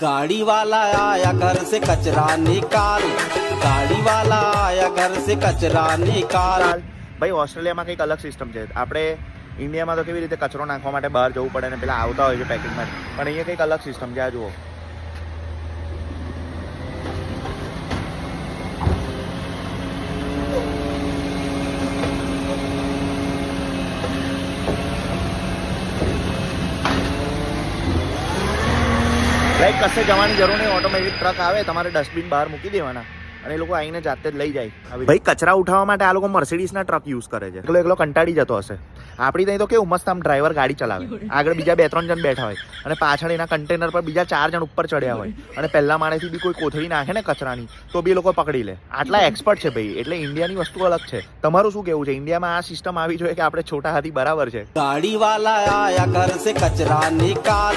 गाड़ी वाला आया घर से कचरा निकाल, गाड़ी वाला आया घर से कचरा निकाल। ભાઈ ઓસ્ટ્રેલિયામાં કંઈક અલગ સિસ્ટમ છે. આપણે ઇન્ડિયામાં તો કેવી રીતે કચરો નાખવા માટે બહાર જવું પડે ને પેલા આવતા હોય છે પેકિંગમાં, પણ અહીંયા કંઈક અલગ સિસ્ટમ છે. આ જુઓ, લાઈક કશે જવાની જરૂર નહીં, ઓટોમેટિક ટ્રક આવે, તમારે ડસ્ટબિન બહાર મૂકી દેવાના અને એ લોકો આવીને જાતે જ લઈ જાય. ભાઈ કચરા ઉઠાવવા માટે આ લોકો મર્સિડીઝના ટ્રક યુઝ કરે છે. એકલો કંટાળી જતો હશે. આપણી ત્યાં તો કેવું મસ્ત આમ ડ્રાઈવર ગાડી ચલાવે, આગળ બીજા 2-3 જણ બેઠા હોય અને પાછળ એના કન્ટેનર પર બીજા 4 જણ ઉપર ચડ્યા હોય અને પહેલા માળેથી બી કોઈ કોથળી નાખે ને કચરાની તો બી લોકો પકડી લે. આટલા એક્સપર્ટ છે ભાઈ. એટલે ઇન્ડિયાની વસ્તુ અલગ છે. તમારું શું કેવું છે? ઇન્ડિયામાં આ સિસ્ટમ આવી જોઈએ કે આપણે છોટા હાથી બરાબર છે? गाड़ी वाला आया घर से कचरा निकाल,